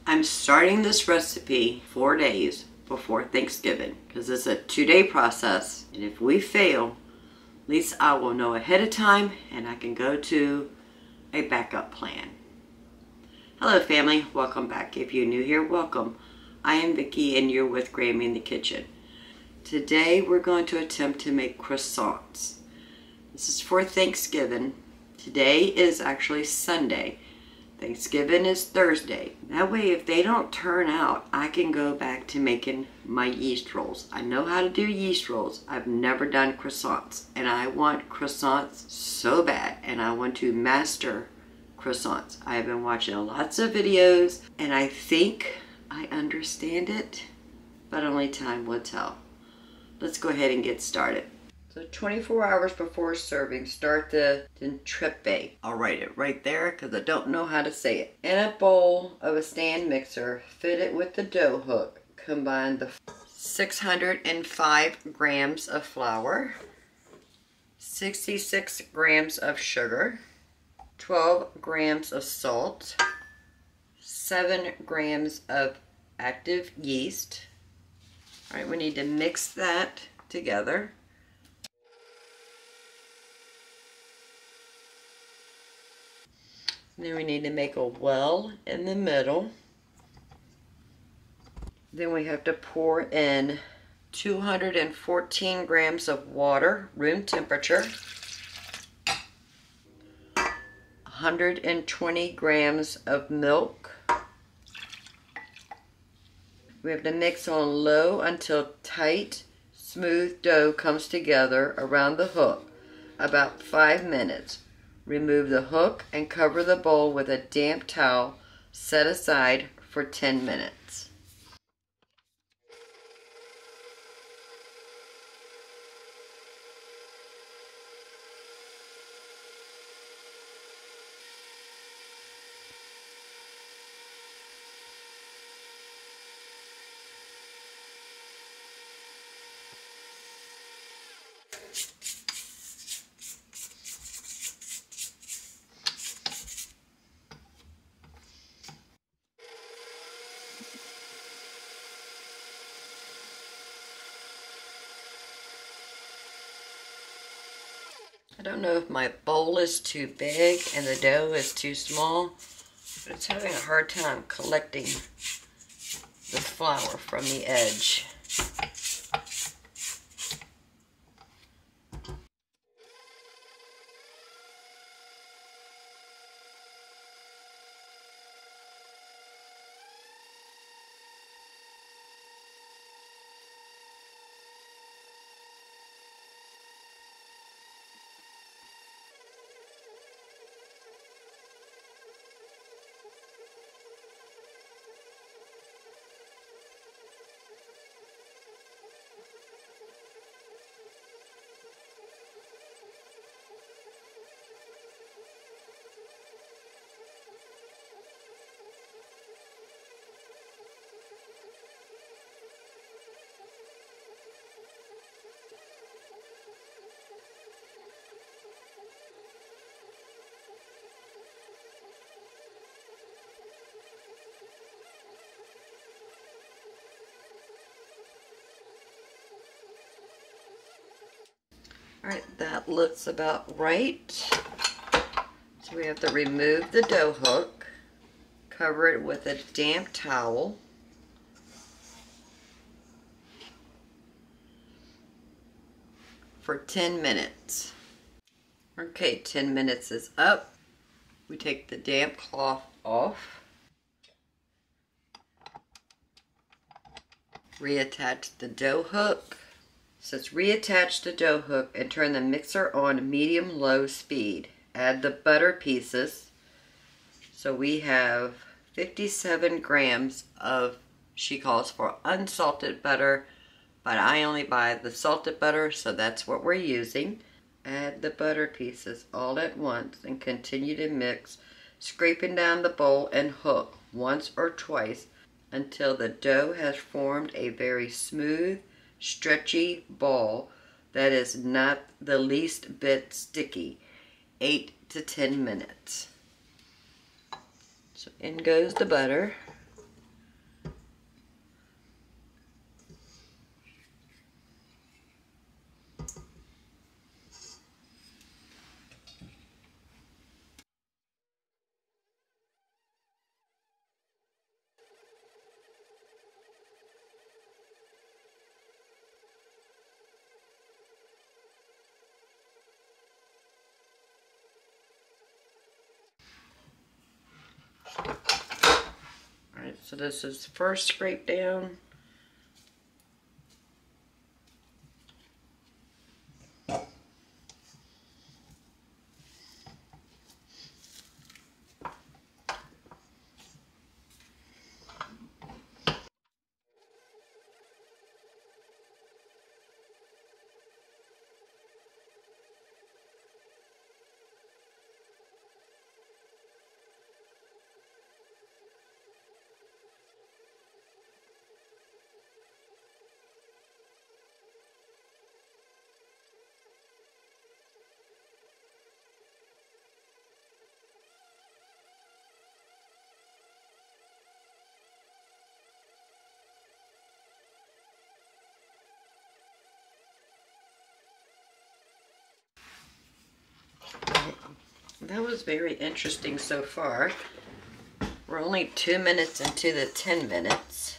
I'm starting this recipe 4 days before Thanksgiving because it's a 2-day process, and if we fail, at least I will know ahead of time and I can go to a backup plan. Hello family, welcome back. If you're new here, welcome. I am Vicki and you're with Grammy in the Kitchen. Today we're going to attempt to make croissants. This is for Thanksgiving. Today is actually Sunday. Thanksgiving is Thursday. That way if they don't turn out, I can go back to making my yeast rolls. I know how to do yeast rolls. I've never done croissants. And I want croissants so bad. And I want to master croissants. I have been watching lots of videos and I think I understand it, but only time will tell. Let's go ahead and get started. So 24 hours before serving, start the entrepet. I'll write it right there because I don't know how to say it. In a bowl of a stand mixer, fit it with the dough hook. Combine the 605 grams of flour, 66 grams of sugar, 12 grams of salt, 7 grams of active yeast. All right, we need to mix that together. Then we need to make a well in the middle. Then we have to pour in 214 grams of water, room temperature, 120 grams of milk. We have to mix on low until tight, smooth dough comes together around the hook, about 5 minutes. Remove the hook and cover the bowl with a damp towel. Set aside for 10 minutes. I don't know if my bowl is too big and the dough is too small, but it's having a hard time collecting the flour from the edge. All right, that looks about right. So we have to remove the dough hook, cover it with a damp towel. For 10 minutes. Okay, 10 minutes is up. We take the damp cloth off. Reattach the dough hook. So let's reattach the dough hook and turn the mixer on medium-low speed. Add the butter pieces. So we have 57 grams of, she calls for unsalted butter, but I only buy the salted butter, so that's what we're using. Add the butter pieces all at once and continue to mix, scraping down the bowl and hook once or twice until the dough has formed a very smooth, stretchy ball that is not the least bit sticky. 8 to 10 minutes. So in goes the butter. So this is first scrape down. That was very interesting so far. We're only 2 minutes into the 10 minutes.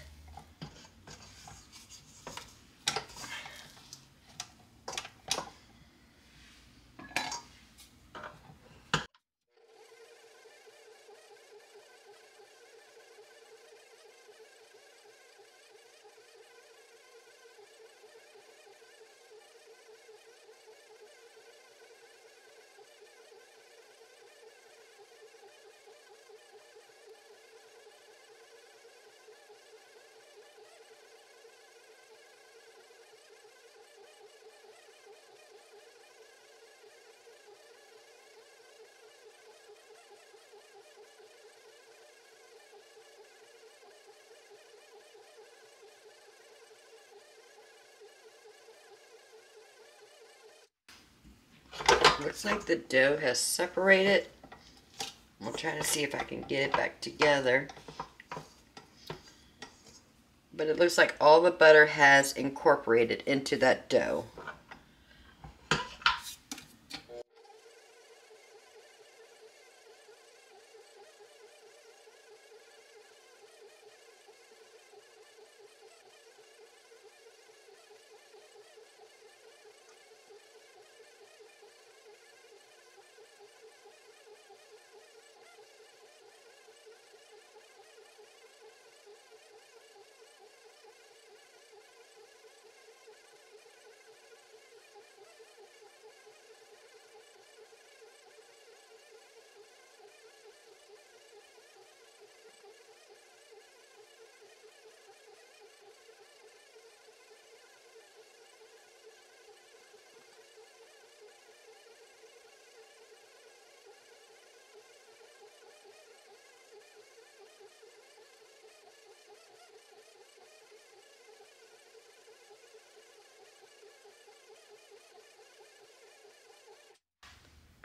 Looks like the dough has separated. I'll try to see if I can get it back together. But it looks like all the butter has incorporated into that dough.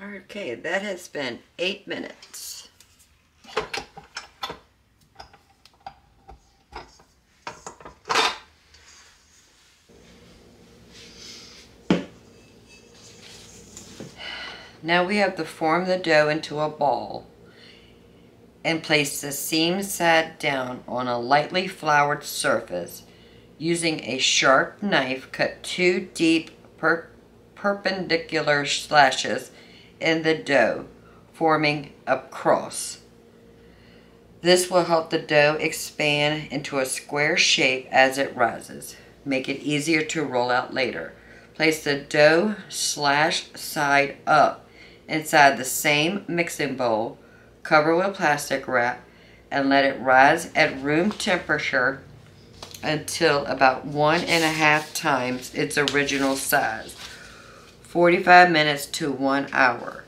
Okay, that has been 8 minutes. Now we have to form the dough into a ball and place the seam side down on a lightly floured surface. Using a sharp knife, cut 2 deep perpendicular slashes in the dough, forming a cross. This will help the dough expand into a square shape as it rises. Make it easier to roll out later. Place the dough slashed side up inside the same mixing bowl, cover with plastic wrap, and let it rise at room temperature until about 1.5 times its original size, 45 minutes to 1 hour.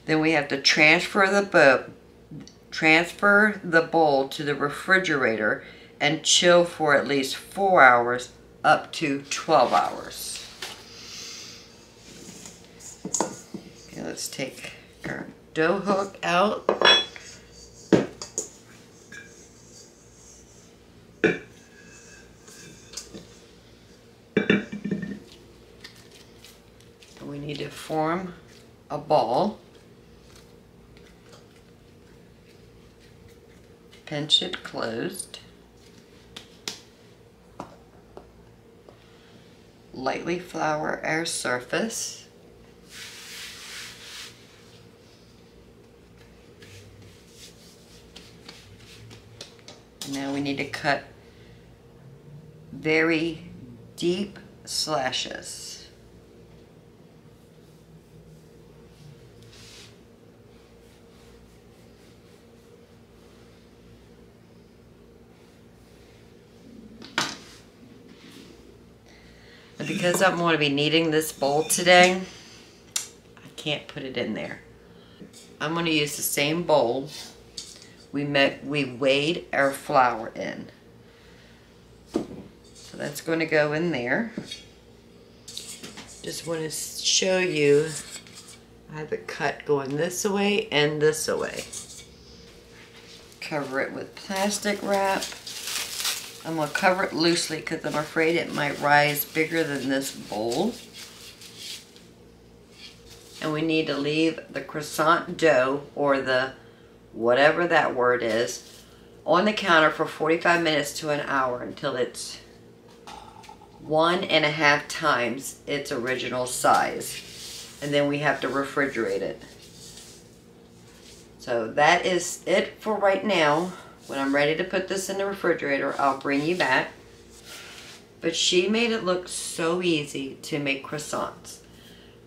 Then we have to transfer the bowl to the refrigerator and chill for at least 4 hours up to 12 hours. Okay, let's take our dough hook out. We need to form a ball. Pinch it closed. Lightly flour our surface. Now we need to cut very deep slashes. And because I'm going to be kneading this bowl today, I can't put it in there. I'm going to use the same bowl we weighed our flour in. So that's going to go in there. Just want to show you, I have it cut going this way and this way. Cover it with plastic wrap. I'm going to cover it loosely because I'm afraid it might rise bigger than this bowl. And we need to leave the croissant dough, or the whatever that word is, on the counter for 45 minutes to an hour until it's 1.5 times its original size. And then we have to refrigerate it. So that is it for right now. When I'm ready to put this in the refrigerator, I'll bring you back. But she made it look so easy to make croissants.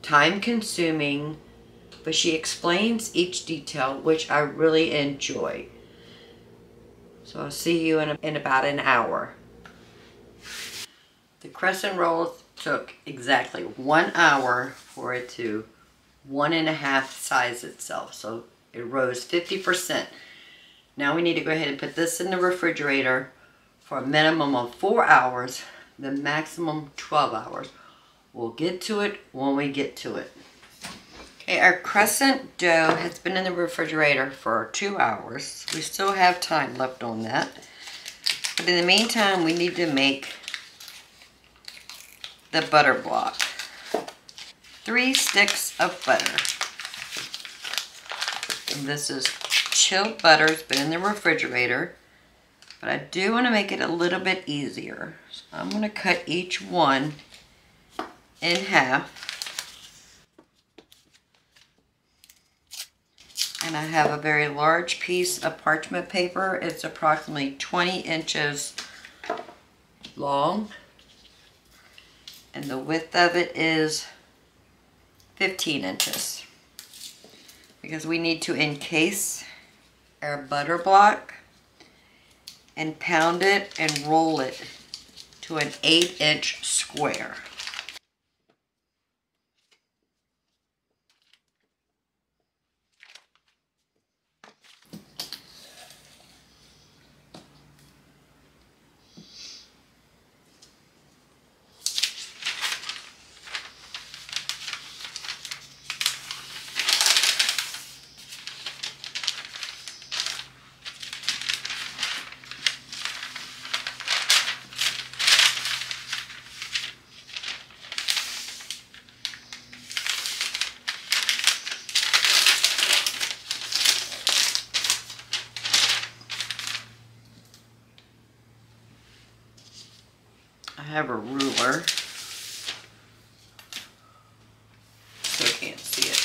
Time consuming, but she explains each detail, which I really enjoy. So I'll see you in about an hour. The crescent rolls took exactly 1 hour for it to 1.5 size itself. So it rose 50%. Now we need to go ahead and put this in the refrigerator for a minimum of 4 hours, the maximum 12 hours. We'll get to it when we get to it. Okay, our crescent dough has been in the refrigerator for 2 hours. We still have time left on that. But in the meantime, we need to make the butter block. 3 sticks of butter. And this is chilled butter. It's been in the refrigerator. But I do want to make it a little bit easier. So I'm going to cut each one in half. And I have a very large piece of parchment paper. It's approximately 20 inches long. And the width of it is 15 inches. Because we need to encase our butter block and pound it and roll it to an 8-inch square. I have a ruler, so you can't see it.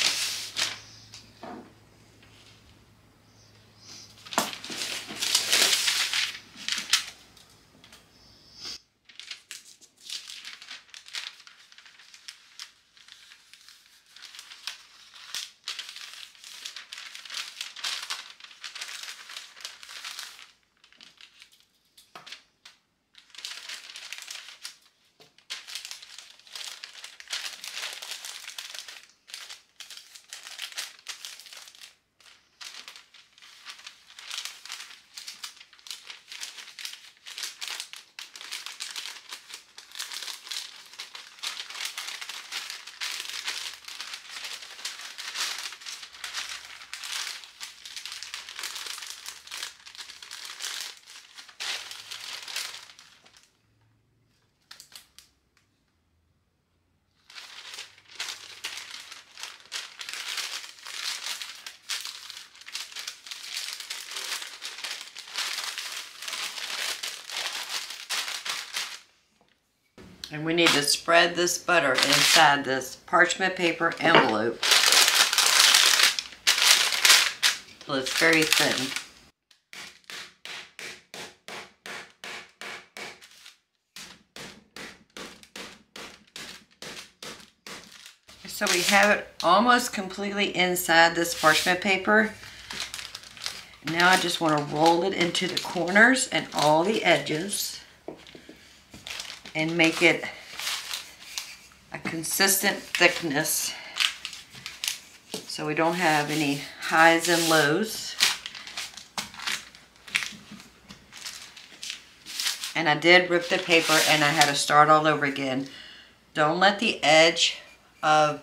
And we need to spread this butter inside this parchment paper envelope till it's very thin. So we have it almost completely inside this parchment paper. Now I just want to roll it into the corners and all the edges and make it a consistent thickness so we don't have any highs and lows. And I did rip the paper and I had to start all over again. Don't let the edge of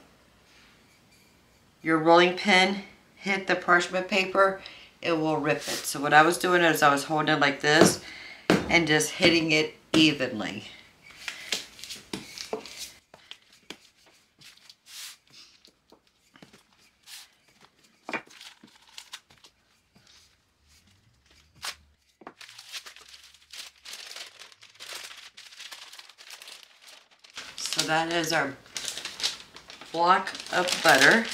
your rolling pin hit the parchment paper. It will rip it. So what I was doing is I was holding it like this and just hitting it evenly. So that is our block of butter.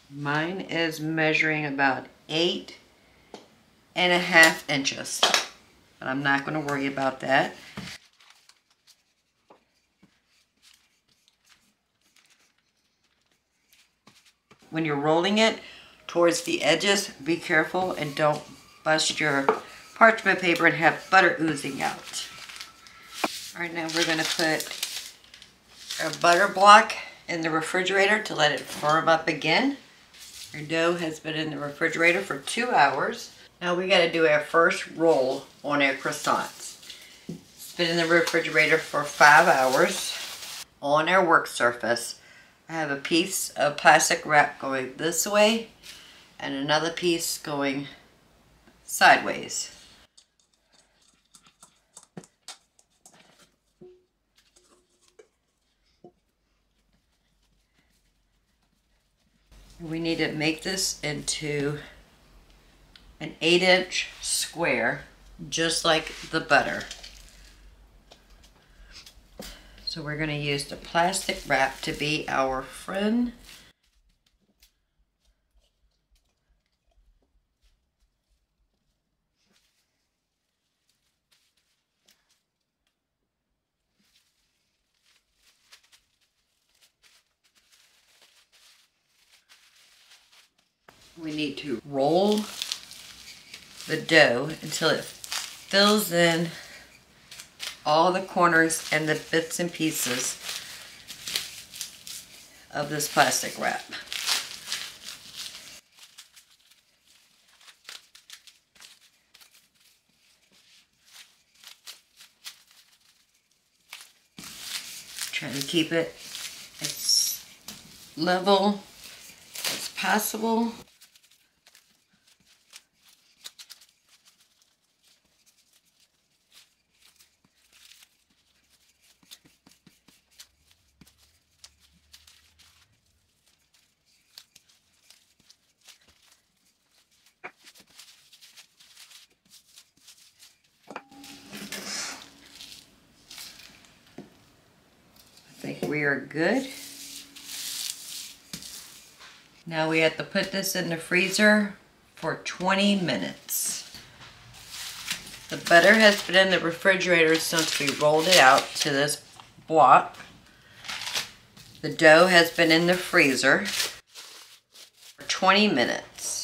Mine is measuring about 8.5 inches, but I'm not going to worry about that. When you're rolling it towards the edges, be careful and don't bust your parchment paper and have butter oozing out. All right, now we're going to put our butter block in the refrigerator to let it firm up again. Our dough has been in the refrigerator for 2 hours. Now we got to do our first roll on our croissants. It's been in the refrigerator for 5 hours. On our work surface, I have a piece of plastic wrap going this way and another piece going sideways. We need to make this into an 8-inch square, just like the butter. So we're going to use the plastic wrap to be our friend. We need to roll the dough until it fills in all the corners and the bits and pieces of this plastic wrap. Try to keep it as level as possible. I think we are good. Now we have to put this in the freezer for 20 minutes. The butter has been in the refrigerator since we rolled it out to this block. The dough has been in the freezer for 20 minutes.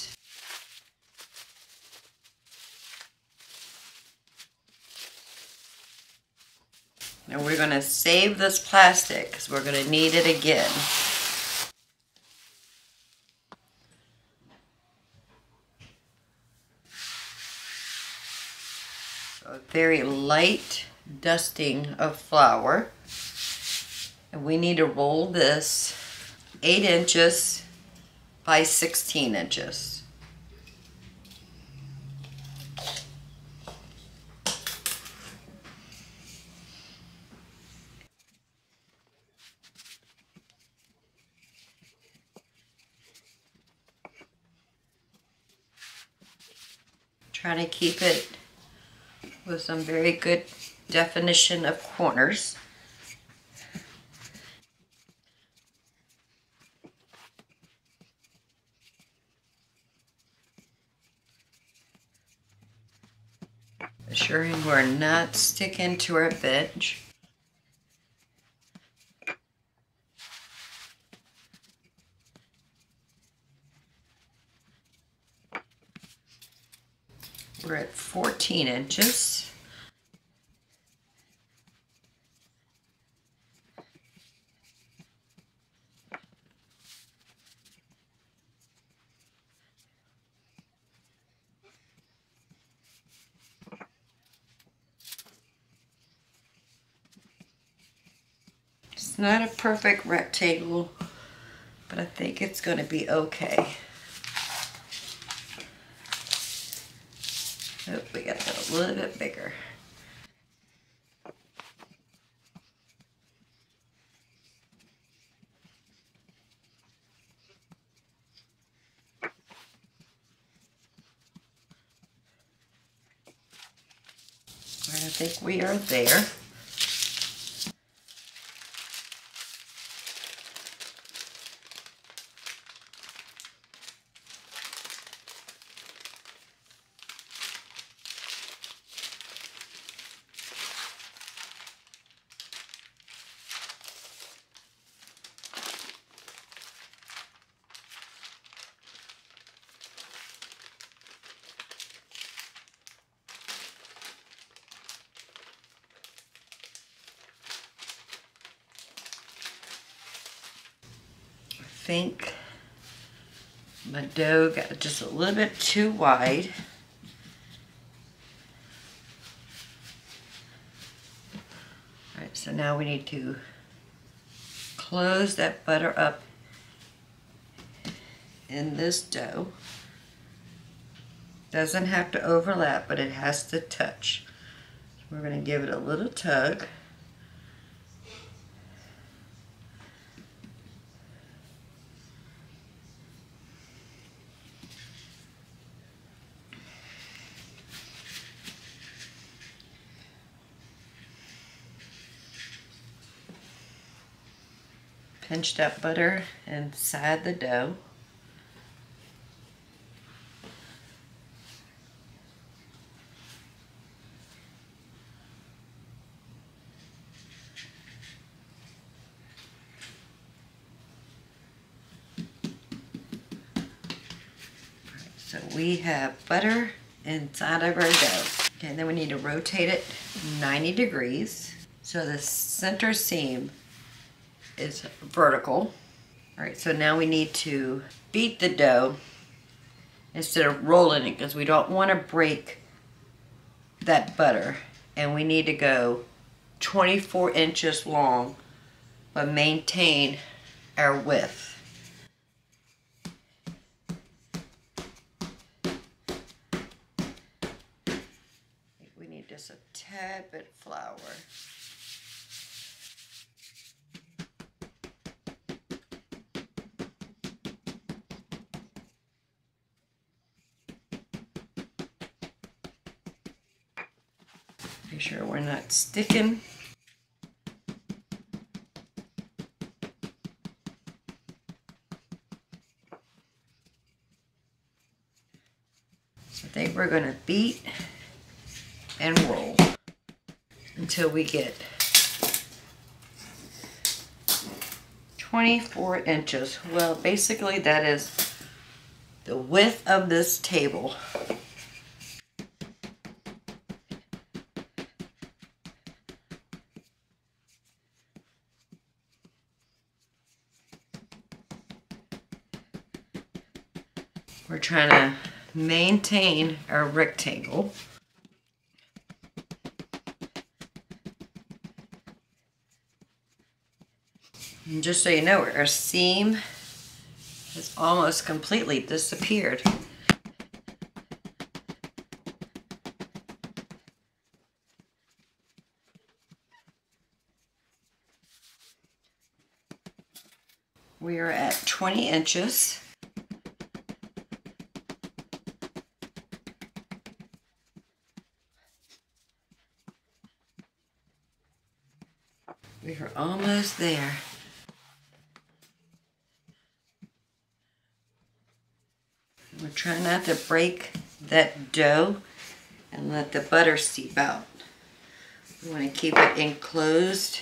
Now we're going to save this plastic because we're going to need it again. So a very light dusting of flour. And we need to roll this 8 inches by 16 inches. Try to keep it with some very good definition of corners. Ensuring we're not sticking to our veg. We're at 14 inches. It's not a perfect rectangle, but I think it's going to be okay. Oh, we got to go a little bit bigger. I think we are there. I think my dough got just a little bit too wide. All right, so now we need to close that butter up in this dough. Doesn't have to overlap, but it has to touch. So we're going to give it a little tug. Pinch that butter inside the dough. So we have butter inside of our dough. Okay, and then we need to rotate it 90 degrees so the center seam is vertical. All right, so now we need to beat the dough instead of rolling it because we don't want to break that butter, and we need to go 24 inches long but maintain our width. We need just a tad bit of flour. Make sure we're not sticking. So I think we're going to beat and roll until we get 24 inches. Well, basically that is the width of this table. We're trying to maintain our rectangle. And just so you know, our seam has almost completely disappeared. We are at 20 inches. We are almost there. We're trying not to break that dough and let the butter seep out. You want to keep it enclosed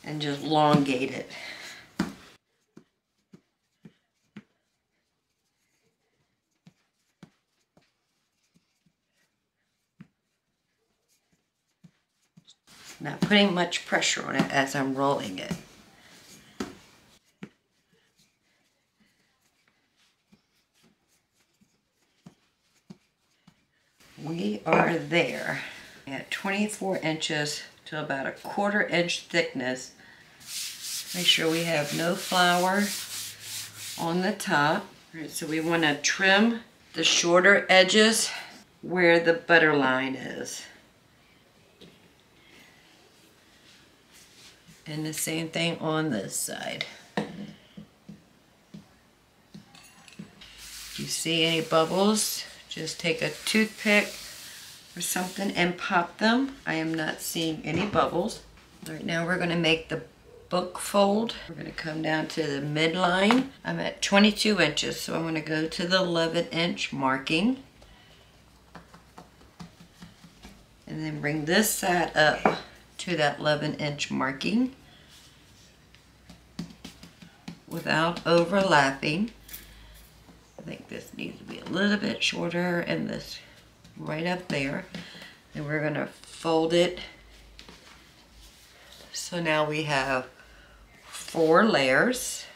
and just elongate it. Not putting much pressure on it as I'm rolling it. We are there at 24 inches to about a 1/4 inch thickness. Make sure we have no flour on the top. All right, so we want to trim the shorter edges where the butter line is. And the same thing on this side. If you see any bubbles, just take a toothpick or something and pop them. I am not seeing any bubbles. All right, now we're going to make the book fold. We're going to come down to the midline. I'm at 22 inches, so I'm going to go to the 11-inch marking. And then bring this side up to that 11-inch marking without overlapping. I think this needs to be a little bit shorter and this right up there. And we're going to fold it. So now we have 4 layers.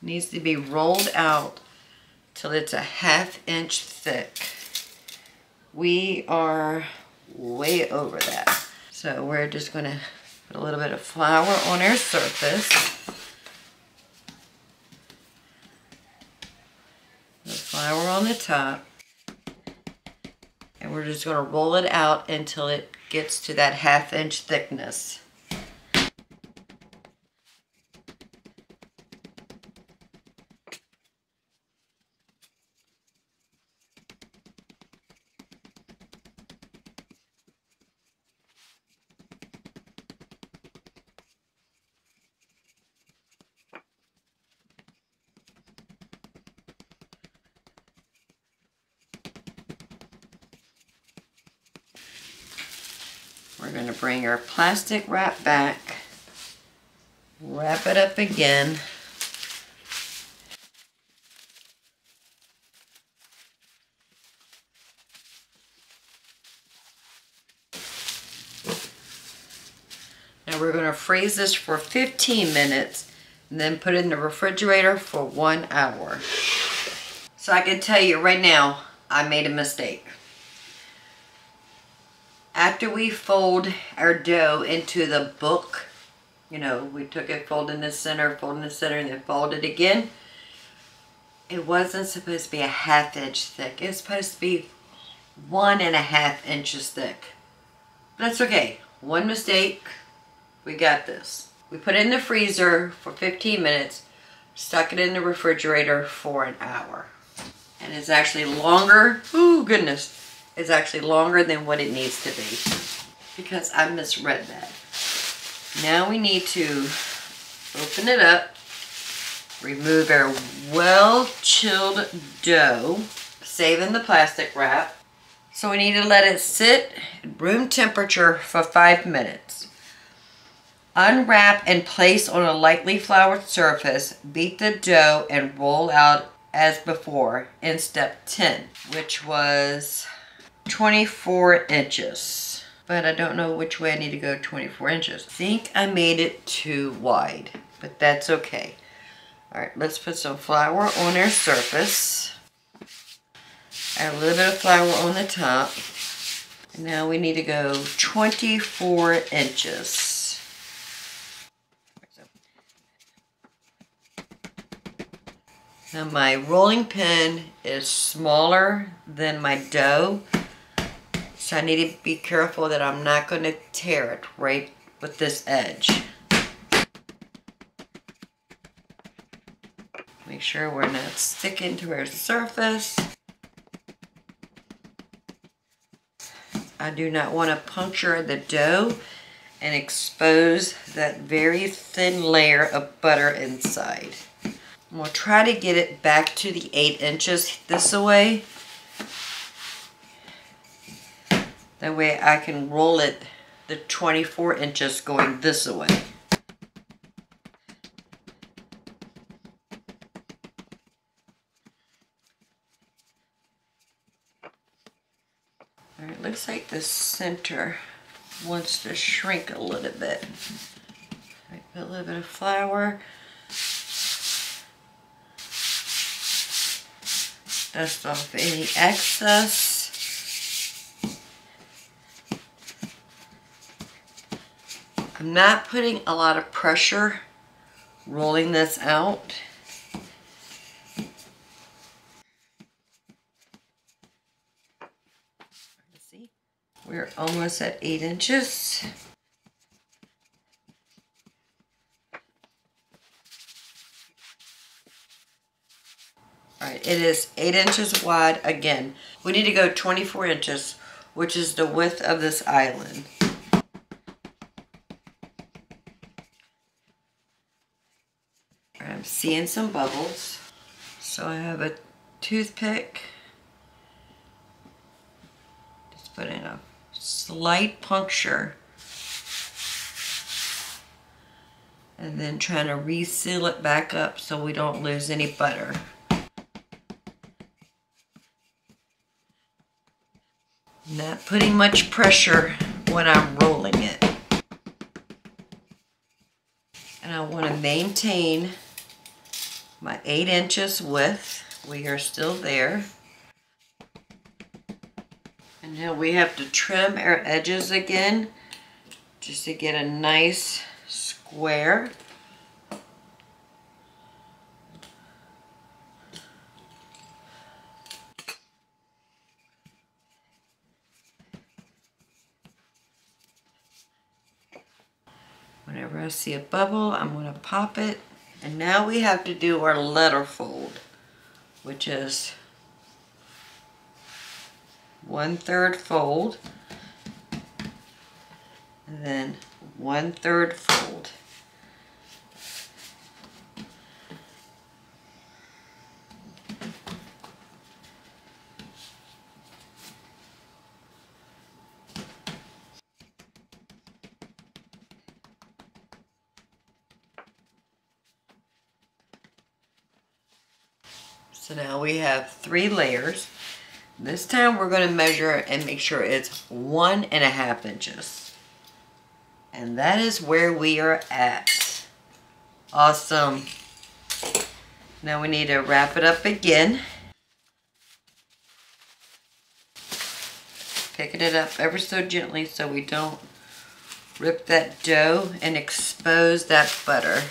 Needs to be rolled out till it's a 1/2 inch thick. We are way over that. So we're just going to put a little bit of flour on our surface. The flour on the top. And we're just going to roll it out until it gets to that 1/2 inch thickness. We're going to bring our plastic wrap back, wrap it up again, now we're going to freeze this for 15 minutes and then put it in the refrigerator for 1 hour. So I can tell you right now, I made a mistake. After we fold our dough into the book, you know, we took it, fold in the center, and then fold it again. It wasn't supposed to be a 1/2 inch thick. It's supposed to be 1.5 inches thick. But that's okay. One mistake. We got this. We put it in the freezer for 15 minutes, stuck it in the refrigerator for 1 hour. And it's actually longer. Ooh, goodness. It's actually longer than what it needs to be because I misread that. Now we need to open it up, remove our well-chilled dough, saving the plastic wrap. So we need to let it sit at room temperature for 5 minutes. Unwrap and place on a lightly floured surface, beat the dough and roll out as before in step 10, which was 24 inches, but I don't know which way I need to go 24 inches. I think I made it too wide, but that's okay. All right, let's put some flour on our surface. Add a little bit of flour on the top. And now we need to go 24 inches. Now my rolling pin is smaller than my dough. So I need to be careful that I'm not going to tear it right with this edge. Make sure we're not sticking to our surface. I do not want to puncture the dough and expose that very thin layer of butter inside. And we'll try to get it back to the 8 inches this way. That way I can roll it the 24 inches going this way. All right, looks like the center wants to shrink a little bit. All right, put a little bit of flour. Dust off any excess. I'm not putting a lot of pressure rolling this out. See, we're almost at 8 inches. All right, it is 8 inches wide again. We need to go 24 inches, which is the width of this island. I'm seeing some bubbles, so I have a toothpick. Just put in a slight puncture and then trying to reseal it back up so we don't lose any butter. Not putting much pressure when I'm rolling it. And I want to maintain my 8 inches width. We are still there. And now we have to trim our edges again just to get a nice square. Whenever I see a bubble, I'm going to pop it. And now we have to do our letter fold, which is 1/3 fold, and then 1/3 fold. So now we have 3 layers. This time we're going to measure and make sure it's 1.5 inches. And that is where we are at. Awesome. Now we need to wrap it up again. Picking it up ever so gently so we don't rip that dough and expose that butter.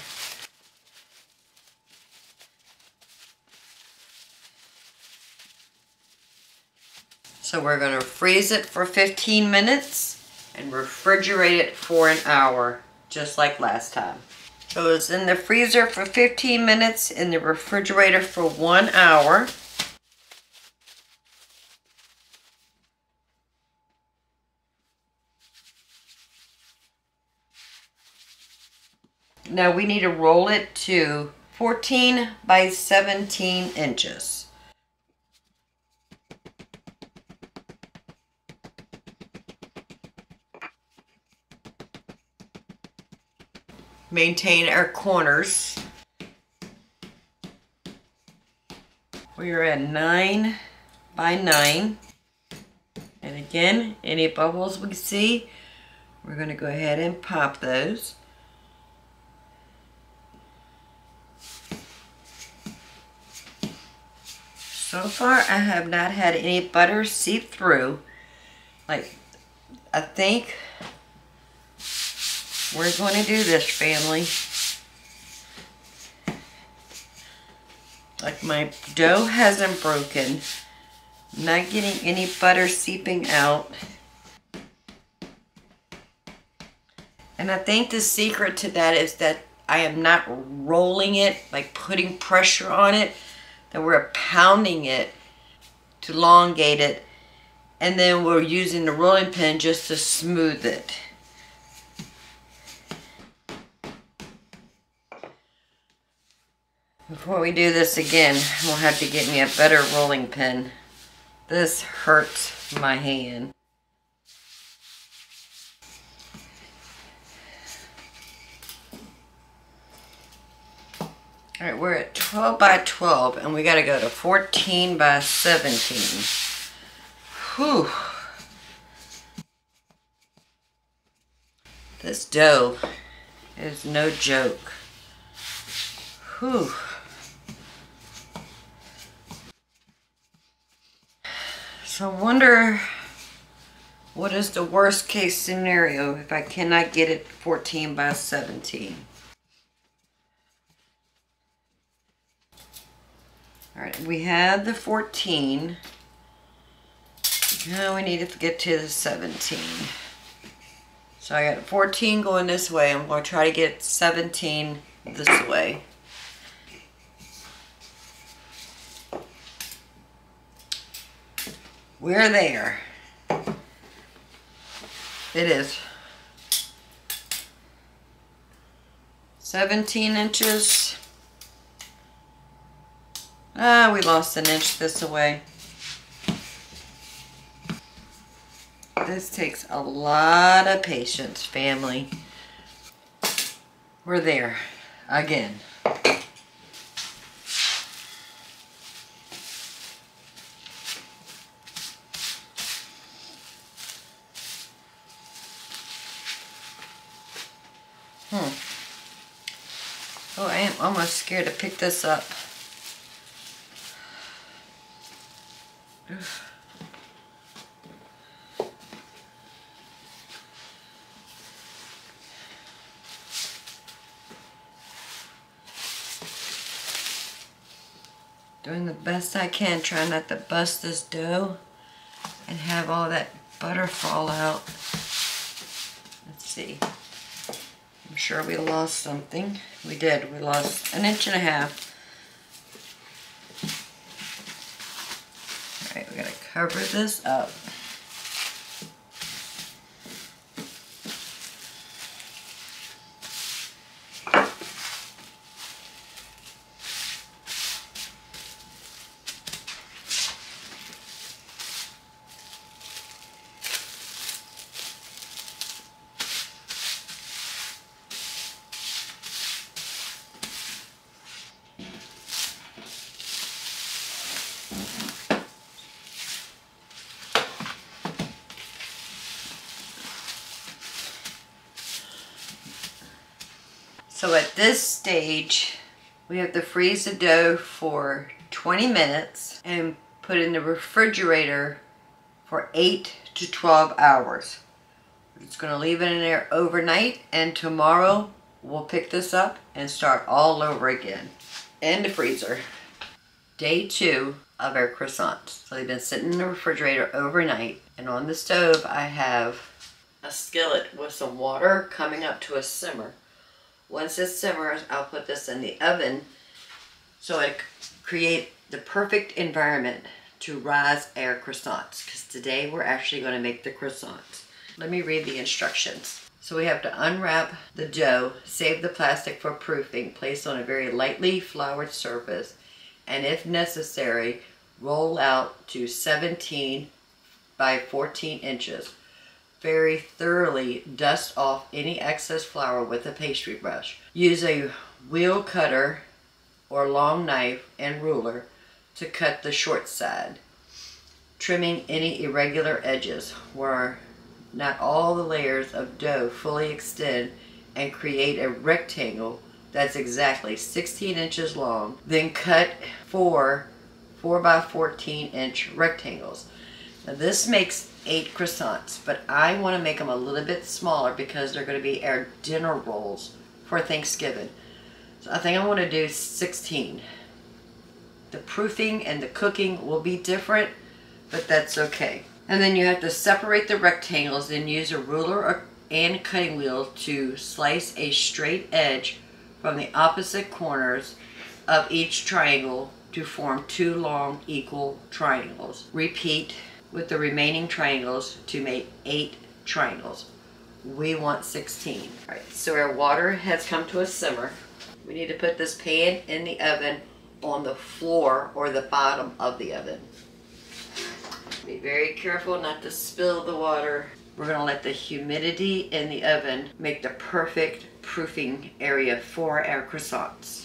So we're going to freeze it for 15 minutes and refrigerate it for an hour, just like last time. So it's in the freezer for 15 minutes, in the refrigerator for 1 hour. Now we need to roll it to 14 by 17 inches. Maintain our corners. We are at 9 by 9. And again, any bubbles we see, we're going to go ahead and pop those. So far, I have not had any butter seep through. Like, I think we're going to do this, family. Like, my dough hasn't broken. I'm not getting any butter seeping out. And I think the secret to that is that I am not rolling it, like putting pressure on it, that we're pounding it to elongate it, and then we're using the rolling pin just to smooth it. Before we do this again, we'll have to get me a better rolling pin. This hurts my hand. Alright, we're at 12 by 12 and we gotta go to 14 by 17. Whew. This dough is no joke. Whew. So I wonder what is the worst case scenario if I cannot get it 14 by 17. Alright, we have the 14. Now we need to get to the 17. So I got 14 going this way. I'm going to try to get 17 this way. We're there. It is 17 inches. We lost an inch this way. This takes a lot of patience, family. We're there again. Oh, I am almost scared to pick this up. Doing the best I can, trying not to bust this dough and have all that butter fall out. Let's see. I'm sure we lost something. We did. We lost an inch and a half. Alright, we gotta cover this up. So at this stage, we have to freeze the dough for 20 minutes and put it in the refrigerator for 8 to 12 hours. We're just going to leave it in there overnight, and tomorrow we'll pick this up and start all over again in the freezer. Day 2 of our croissants. So they've been sitting in the refrigerator overnight, and on the stove I have a skillet with some water coming up to a simmer. Once it simmers, I'll put this in the oven so it create the perfect environment to rise our croissants, because today we're actually going to make the croissants. Let me read the instructions. So we have to unwrap the dough, save the plastic for proofing, place on a very lightly floured surface, and if necessary, roll out to 17 by 14 inches. Very thoroughly dust off any excess flour with a pastry brush. Use a wheel cutter or long knife and ruler to cut the short side, trimming any irregular edges where not all the layers of dough fully extend, and create a rectangle that's exactly 16 inches long. Then cut 4 by 14 inch rectangles. Now this makes 8 croissants, but I want to make them a little bit smaller because they're going to be our dinner rolls for Thanksgiving. So I think I want to do 16. The proofing and the cooking will be different, but that's okay. And then you have to separate the rectangles, then use a ruler and cutting wheel to slice a straight edge from the opposite corners of each triangle to form 2 long equal triangles. Repeat with the remaining triangles to make 8 triangles. We want 16. Alright, so our water has come to a simmer. We need to put this pan in the oven on the floor or the bottom of the oven. Be very careful not to spill the water. We're going to let the humidity in the oven make the perfect proofing area for our croissants.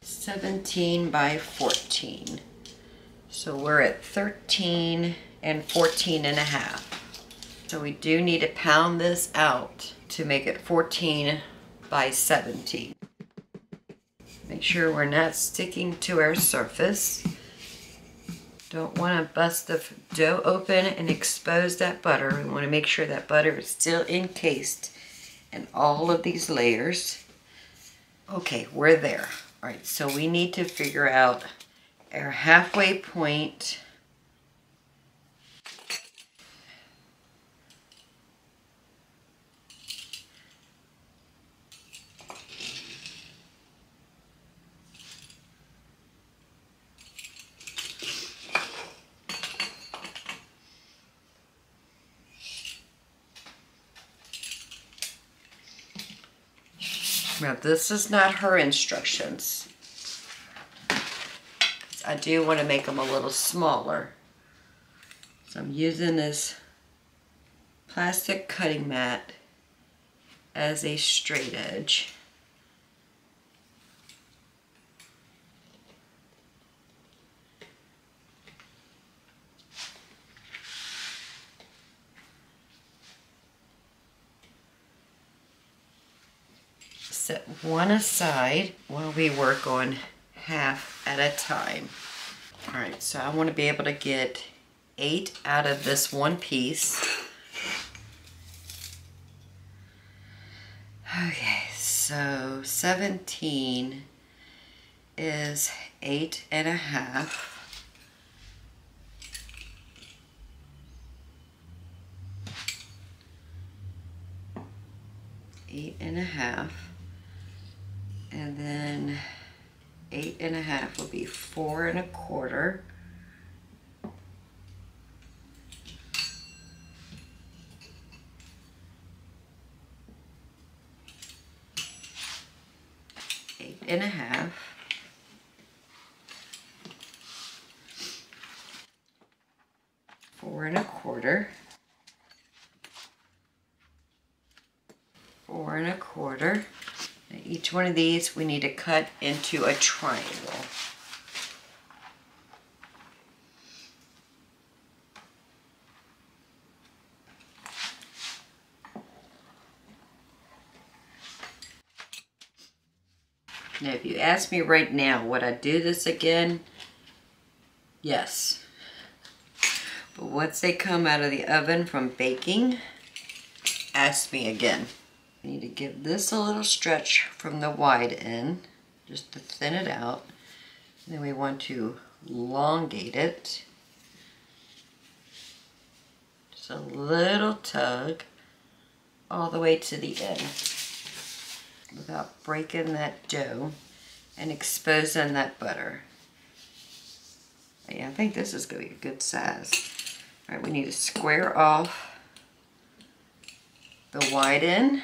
(17 by 14). So we're at 13 and 14 and a half. So we do need to pound this out to make it 14 by 17. Make sure we're not sticking to our surface. Don't want to bust the dough open and expose that butter. We want to make sure that butter is still encased in all of these layers. Okay, we're there. All right, so we need to figure out our halfway point. Now this is not her instructions. I do want to make them a little smaller. So I'm using this plastic cutting mat as a straight edge. Set one aside while we work on half at a time. All right, so I want to be able to get 8 out of this one piece. Okay, so 17 is 8 and a half. And then 8 and a half will be 4 1/4. Eight and a half. 4 1/4. 4 1/4. Now each one of these we need to cut into a triangle. Now if you ask me right now, would I do this again? Yes. But once they come out of the oven from baking, ask me again. I need to give this a little stretch from the wide end, just to thin it out. And then we want to elongate it. Just a little tug all the way to the end without breaking that dough and exposing that butter. Yeah, I think this is going to be a good size. All right, we need to square off the wide end.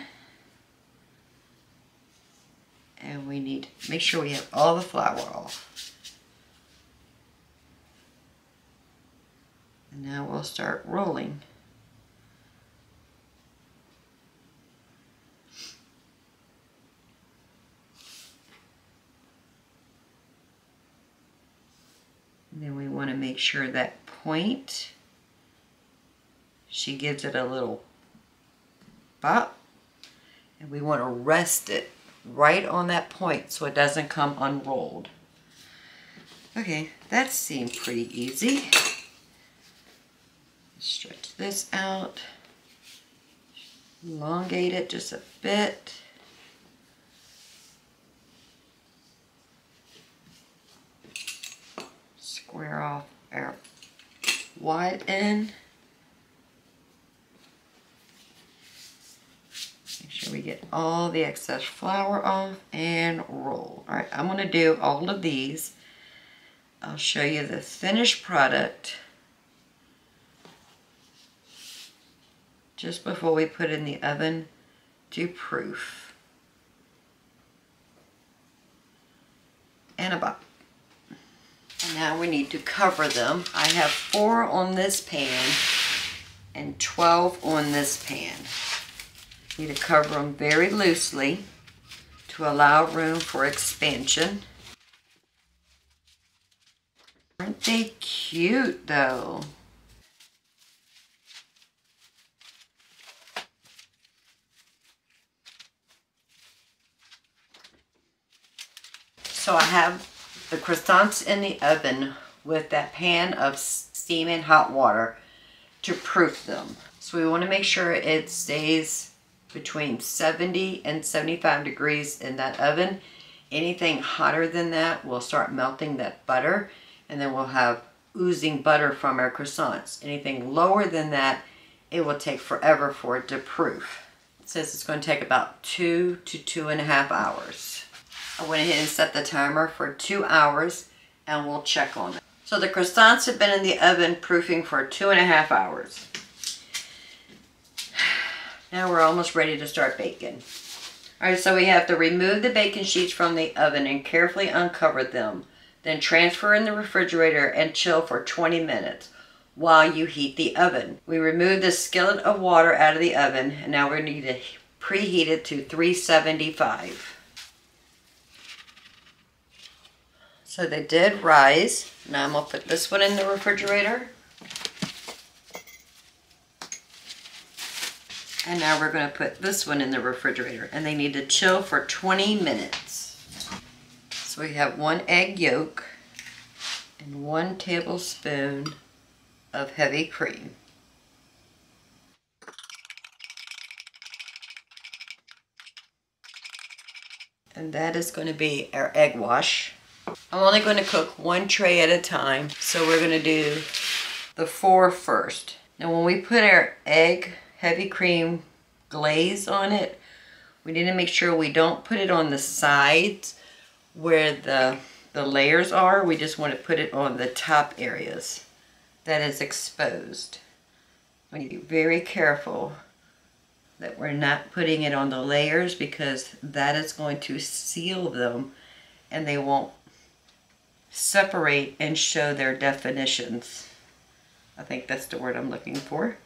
And we need to make sure we have all the flour off. And now we'll start rolling. And then we want to make sure that point, she gives it a little pop. And we want to rest it right on that point so it doesn't come unrolled. Okay, that seemed pretty easy. Stretch this out, elongate it just a bit. Square off our wide end. get all the excess flour off and roll. All right, I'm gonna do all of these. I'll show you the finished product just before we put in the oven to proof. And about. And now we need to cover them. I have 4 on this pan and 12 on this pan. Need to cover them very loosely to allow room for expansion. Aren't they cute though? So I have the croissants in the oven with that pan of steaming hot water to proof them. So we want to make sure it stays between 70 and 75 degrees in that oven. Anything hotter than that will start melting that butter, and then we'll have oozing butter from our croissants. Anything lower than that, it will take forever for it to proof. It says it's going to take about 2 to 2.5 hours. I went ahead and set the timer for 2 hours, and we'll check on it. So the croissants have been in the oven proofing for 2.5 hours. Now we're almost ready to start baking. All right, so we have to remove the baking sheets from the oven and carefully uncover them. Then transfer in the refrigerator and chill for 20 minutes while you heat the oven. We remove the skillet of water out of the oven, and now we need to preheat it to 375. So they did rise. Now I'm going to put this one in the refrigerator. And now we're going to put this one in the refrigerator, and they need to chill for 20 minutes. So we have 1 egg yolk and 1 tablespoon of heavy cream. And that is going to be our egg wash. I'm only going to cook 1 tray at a time, so we're going to do the 4 first. Now when we put our egg heavy cream glaze on it, we need to make sure we don't put it on the sides where the layers are. We just want to put it on the top areas that is exposed. We need to be very careful that we're not putting it on the layers, because that is going to seal them and they won't separate and show their definitions. I think that's the word I'm looking for.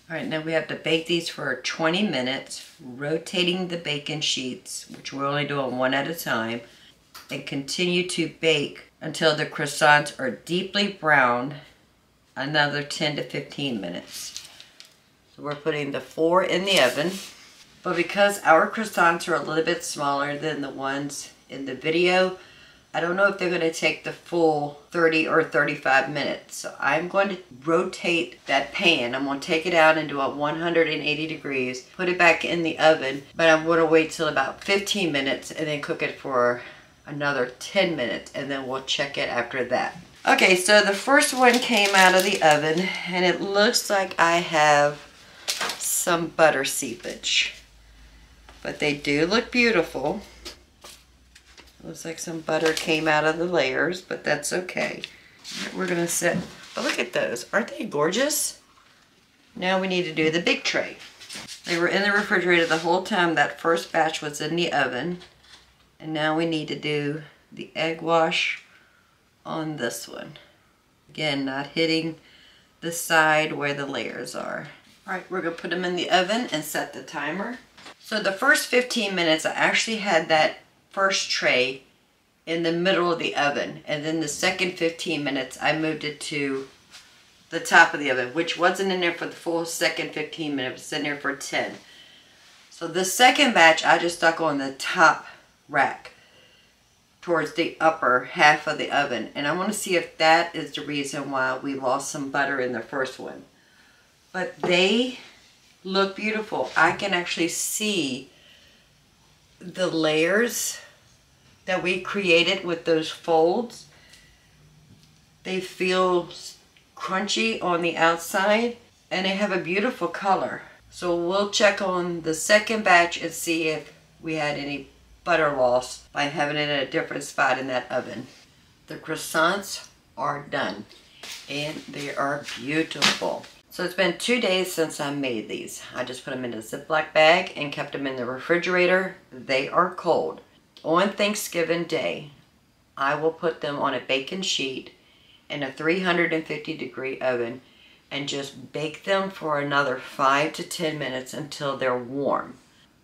All right, now we have to bake these for 20 minutes, rotating the bacon sheets, which we're only doing 1 at a time, and continue to bake until the croissants are deeply browned, another 10 to 15 minutes. So we're putting the 4 in the oven, but because our croissants are a little bit smaller than the ones in the video, I don't know if they're going to take the full 30 or 35 minutes. So I'm going to rotate that pan. I'm going to take it out and do it 180 degrees, put it back in the oven, but I'm going to wait till about 15 minutes and then cook it for another 10 minutes, and then we'll check it after that. Okay, so the first one came out of the oven, and it looks like I have some butter seepage, but they do look beautiful. Looks like some butter came out of the layers, but that's okay. We're gonna set, but look at those. Aren't they gorgeous? Now we need to do the big tray. They were in the refrigerator the whole time that first batch was in the oven. And now we need to do the egg wash on this one. Again, not hitting the side where the layers are. All right, we're gonna put them in the oven and set the timer. So the first 15 minutes, I actually had that first tray in the middle of the oven, and then the second 15 minutes I moved it to the top of the oven, which wasn't in there for the full second 15 minutes. It's in there for 10. So the second batch I just stuck on the top rack towards the upper half of the oven, and I want to see if that is the reason why we lost some butter in the first one. But they look beautiful. I can actually see the layers that we created with those folds. They feel crunchy on the outside and they have a beautiful color. So we'll check on the second batch and see if we had any butter loss by having it in a different spot in that oven. The croissants are done and they are beautiful. So it's been 2 days since I made these. I just put them in a Ziploc bag and kept them in the refrigerator. They are cold. On Thanksgiving Day, I will put them on a baking sheet in a 350-degree oven and just bake them for another 5 to 10 minutes until they're warm.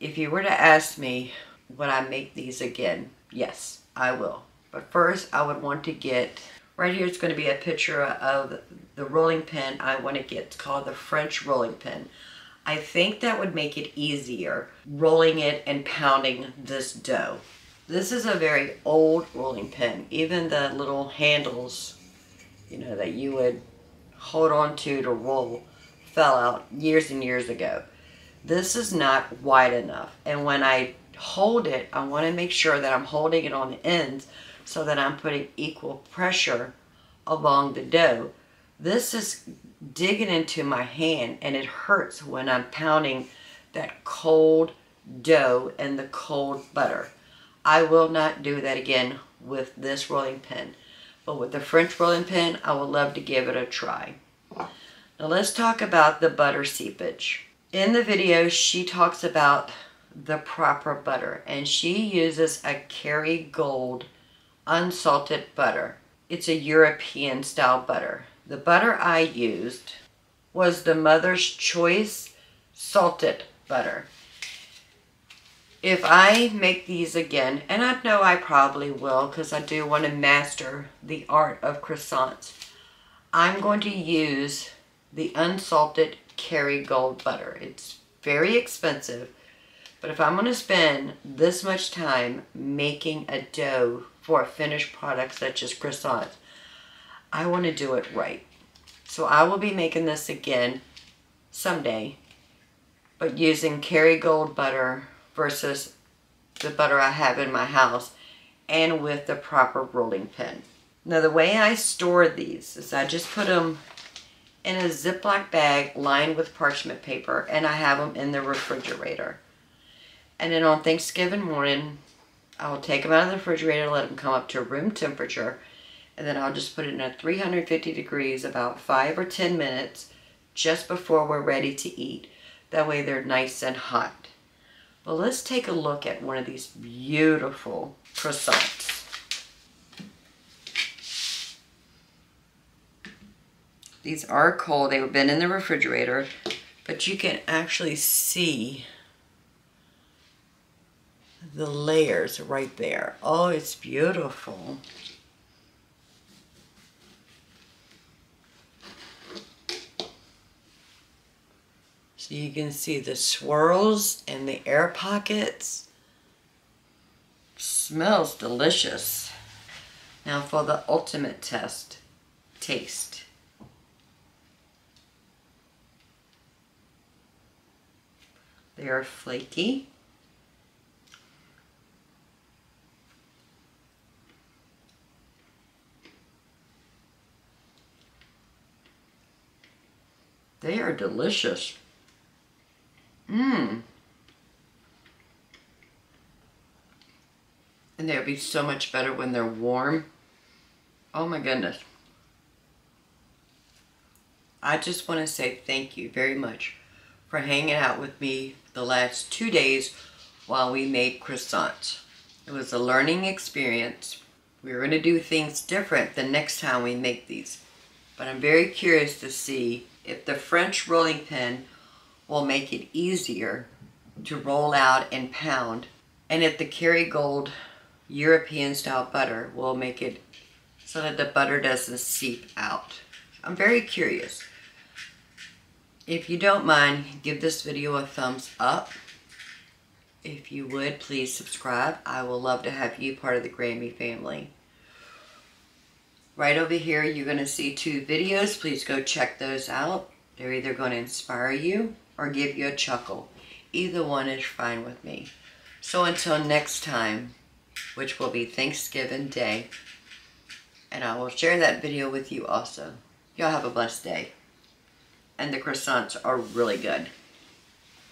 If you were to ask me, would I make these again? Yes, I will. But first, I would want to get, right here it's going to be a picture of the rolling pin I want to get. It's called the French rolling pin. I think that would make it easier rolling it and pounding this dough. This is a very old rolling pin. Even the little handles, you know, that you would hold on to roll fell out years and years ago. This is not wide enough. And when I hold it, I want to make sure that I'm holding it on the ends so that I'm putting equal pressure along the dough. This is digging into my hand and it hurts when I'm pounding that cold dough and the cold butter. I will not do that again with this rolling pin. But with the French rolling pin, I would love to give it a try. Now let's talk about the butter seepage. In the video, she talks about the proper butter and she uses a Kerrygold unsalted butter. It's a European style butter. The butter I used was the Mother's Choice salted butter. If I make these again, and I know I probably will because I do want to master the art of croissants, I'm going to use the unsalted Kerrygold butter. It's very expensive, but if I'm going to spend this much time making a dough for a finished product such as croissants, I want to do it right. So I will be making this again someday, but using Kerrygold butter versus the butter I have in my house and with the proper rolling pin. Now the way I store these is I just put them in a Ziploc bag lined with parchment paper and I have them in the refrigerator. And then on Thanksgiving morning, I'll take them out of the refrigerator, let them come up to room temperature, and then I'll just put it in at 350 degrees about 5 or 10 minutes just before we're ready to eat. That way they're nice and hot. Well, let's take a look at one of these beautiful croissants. These are cold. They've been in the refrigerator, but you can actually see the layers right there. Oh, it's beautiful. So you can see the swirls and the air pockets. Smells delicious. Now for the ultimate test, taste. They are flaky. They are delicious. And they'll be so much better when they're warm. Oh my goodness. I just want to say thank you very much for hanging out with me the last 2 days while we made croissants. It was a learning experience. We're going to do things different the next time we make these. But I'm very curious to see if the French rolling pin will make it easier to roll out and pound, and if the Kerrygold European style butter will make it so that the butter doesn't seep out. I'm very curious. If you don't mind, give this video a thumbs up. If you would, please subscribe. I will love to have you part of the Grammy family. Right over here, you're going to see 2 videos. Please go check those out. They're either going to inspire you or give you a chuckle. Either one is fine with me. So until next time, which will be Thanksgiving Day, and I will share that video with you also. Y'all have a blessed day. And the croissants are really good.